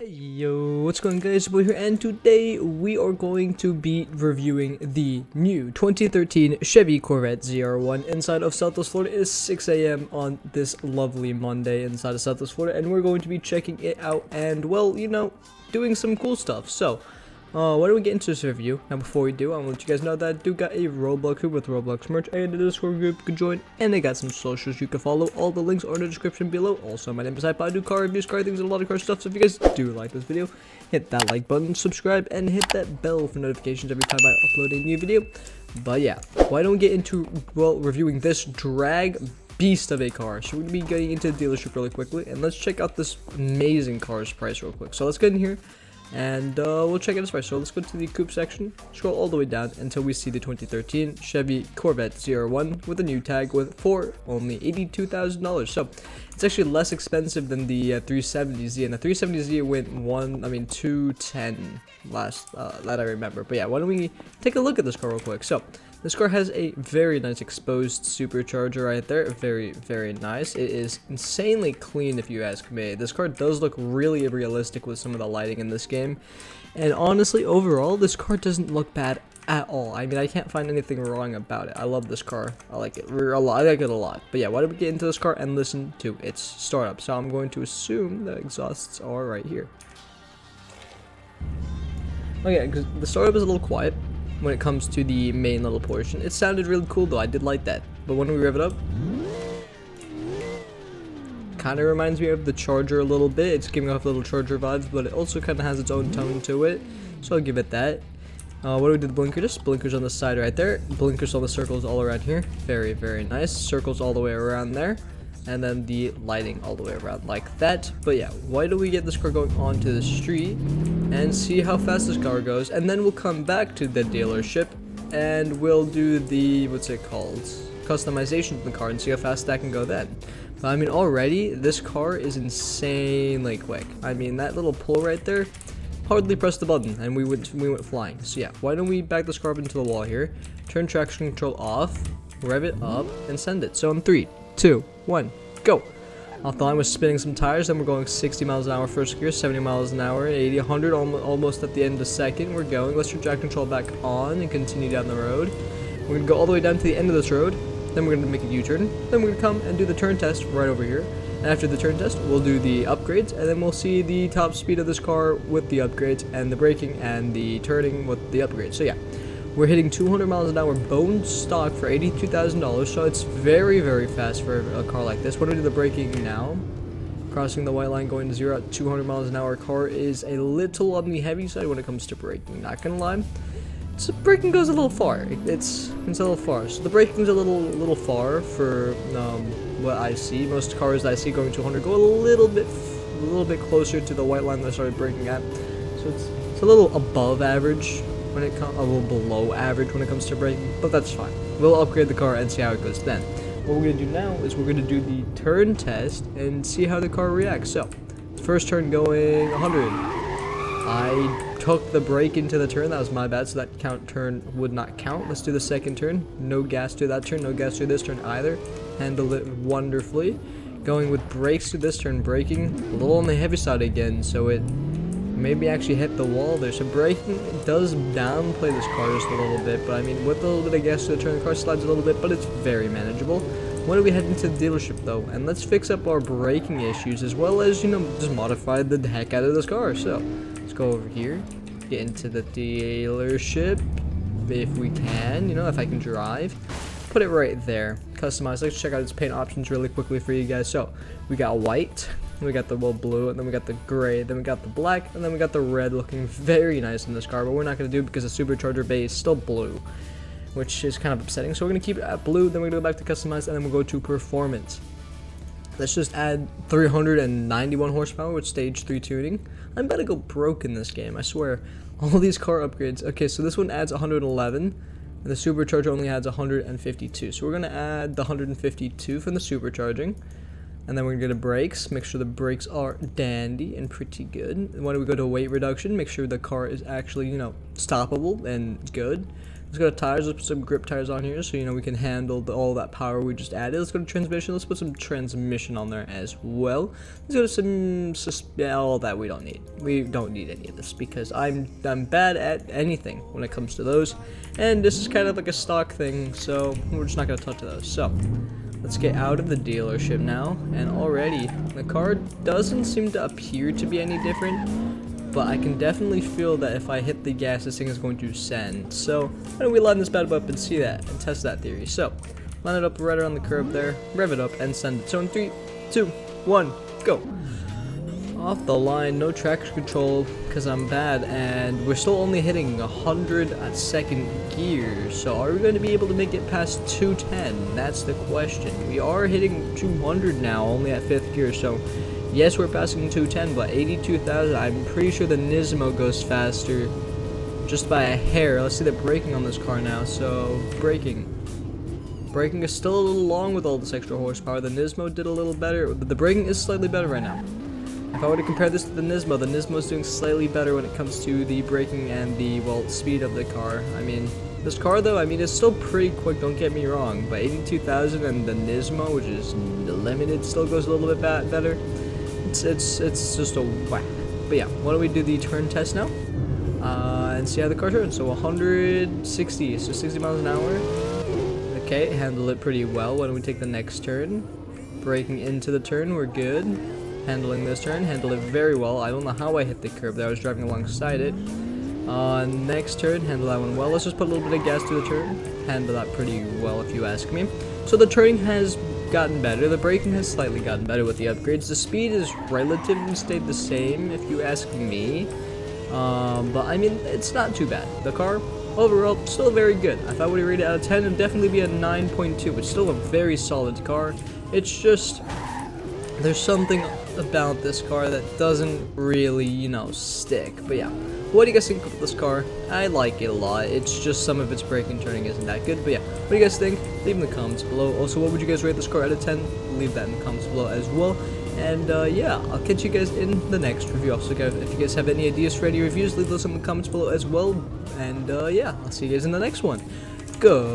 Yo, what's going on, guys? We're here, and today we are going to be reviewing the new 2013 Chevy Corvette ZR1 inside of Southwest Florida. It is 6 a.m. on this lovely Monday inside of Southwest Florida, and we're going to be checking it out and, well, you know, doing some cool stuff. So, why don't we get into this review? Now, before we do, I want to let you guys know that I do got a Roblox group with Roblox merch and a Discord group you can join, and they got some socials you can follow. All the links are in the description below. Also, my name is Hype. I do car reviews, car things, and a lot of car stuff. So if you guys do like this video, hit that like button, subscribe, and hit that bell for notifications every time I upload a new video. But yeah, why don't we get into, well, reviewing this drag beast of a car. So we're going to be getting into the dealership really quickly, and let's check out this amazing car's price real quick. So let's get in here and we'll check out its price. So let's go to the coupe section, scroll all the way down until we see the 2013 Chevy Corvette ZR1 with a new tag for only $82,000. So it's actually less expensive than the 370Z, and the 370Z went $210 last that I remember. But yeah, why don't we take a look at this car real quick? So this car has a very nice exposed supercharger right there. Very, very nice. It is insanely clean if you ask me. This car does look really realistic with some of the lighting in this game. And honestly, overall, this car doesn't look bad at all. I mean, I can't find anything wrong about it. I love this car. I like it a lot. I like it a lot. But yeah, why don't we get into this car and listen to its startup? So I'm going to assume the exhausts are right here. Okay, because the startup is a little quiet when it comes to the main little portion. It sounded really cool though, I did like that. But when we rev it up, kind of reminds me of the Charger a little bit. It's giving off little Charger vibes, but it also kind of has its own tone to it. So I'll give it that. What do we do the blinker? Just blinkers on the side right there. Blinkers on the circles all around here. Very, very nice. Circles all the way around there. And then the lighting all the way around like that. But yeah, why don't we get this car going onto the street and see how fast this car goes, and then we'll come back to the dealership and we'll do the, what's it called, customization of the car and see how fast that can go then. But I mean, already this car is insanely quick. I mean, that little pull right there, hardly pressed the button and we went flying. So yeah, why don't we back this car up into the wall here, turn traction control off, rev it up, and send it. So in 3, 2, 1, go. Off the line, we're spinning some tires, then we're going 60 miles an hour first gear, 70 miles an hour, 80, 100, almost at the end of the second. We're going. Let's turn traction control back on and continue down the road. We're going to go all the way down to the end of this road, then we're going to make a U-turn, then we're going to come and do the turn test right over here. And after the turn test, we'll do the upgrades, and then we'll see the top speed of this car with the upgrades, and the braking and the turning with the upgrades. So yeah, we're hitting 200 miles an hour bone stock for $82,000, so it's very, very fast for a car like this. What do we do the braking now? Crossing the white line, going to 0 at 200 miles an hour. Car is a little on the heavy side when it comes to braking, not gonna lie. So braking goes a little far. It's a little far. So the braking's a little far for what I see. Most cars that I see going 200 go a little bit closer to the white line that I started braking at. So it's a little above average when it comes, a little below average when it comes to braking, but that's fine. We'll upgrade the car and see how it goes then. What we're going to do now is we're going to do the turn test and see how the car reacts. So, first turn going 100. I took the brake into the turn. That was my bad, so that turn would not count. Let's do the second turn. No gas to that turn, no gas to this turn either. Handled it wonderfully. Going with brakes to this turn, braking a little on the heavy side again, so it maybe actually hit the wall there. So braking does downplay this car just a little bit, but I mean, with a little bit of gas to the turn, the car slides a little bit, but it's very manageable. Why don't we head into the dealership though, and let's fix up our braking issues, as well as, you know, just modify the heck out of this car. So let's go over here, get into the dealership if we can, you know, if I can drive. Put it right there. Customize. Let's check out its paint options really quickly for you guys. So we got white, we got the blue, and then we got the gray, then we got the black, and then we got the red, looking very nice in this car, but we're not going to do it because the supercharger bay is still blue, which is kind of upsetting. So we're going to keep it at blue, then we're going to go back to customize, and then we'll go to performance. Let's just add 391 horsepower with stage 3 tuning. I'm about to go broke in this game, I swear. All these car upgrades. Okay, so this one adds 111, and the supercharger only adds 152. So we're going to add the 152 from the supercharging. And then we're going to go to brakes, make sure the brakes are dandy and pretty good. And when we go to weight reduction, make sure the car is actually, you know, stoppable and good. Let's go to tires. Let's put some grip tires on here so we can handle all that power we just added. Let's go to transmission. Let's put some transmission on there as well. Let's go to some all that we don't need. We don't need any of this because I'm bad at anything when it comes to those, and this is kind of like a stock thing, so we're just not gonna touch those. So let's get out of the dealership now, and already the car doesn't seem to appear to be any different. But I can definitely feel that if I hit the gas, this thing is going to send. So why don't we line this bad boy up and see that and test that theory. So line it up right around the curb there, rev it up and send it. So in 3, 2, 1, go. Off the line, no traction control because I'm bad, and we're still only hitting 100 at second gear. So are we going to be able to make it past 210? That's the question. We are hitting 200 now, only at 5th gear. So yes, we're passing 210, but 82,000, I'm pretty sure the Nismo goes faster just by a hair. Let's see the braking on this car now. So, braking is still a little long with all this extra horsepower. The Nismo did a little better. The braking is slightly better right now. If I were to compare this to the Nismo is doing slightly better when it comes to the braking and the, well, speed of the car. I mean, this car though, I mean, it's still pretty quick, don't get me wrong, but 82,000 and the Nismo, which is limited, still goes a little bit better. It's just a whack. But yeah, why don't we do the turn test now and see how the car turns. So 160, so 60 miles an hour. Okay, handled it pretty well. Why don't we take the next turn? Braking into the turn, we're good. Handling this turn, handled it very well. I don't know how I hit the curb there, I was driving alongside it. Next turn, handle that one well. Let's just put a little bit of gas to the turn. Handle that pretty well if you ask me. So the turning has gotten better, the braking has slightly gotten better with the upgrades. The speed is relatively stayed the same if you ask me, but I mean, it's not too bad. The car overall still very good. If I were to rate it out of 10, it would definitely be a 9.2, but still a very solid car. It's just there's something about this car that doesn't really, stick. But yeah, what do you guys think of this car? I like it a lot. It's just some of its braking and turning isn't that good. But yeah, what do you guys think? Leave in the comments below. Also, what would you guys rate this car out of 10? Leave that in the comments below as well. And yeah, I'll catch you guys in the next review. Also, guys, if you guys have any ideas for any reviews, leave those in the comments below as well. And yeah, I'll see you guys in the next one. Goodbye.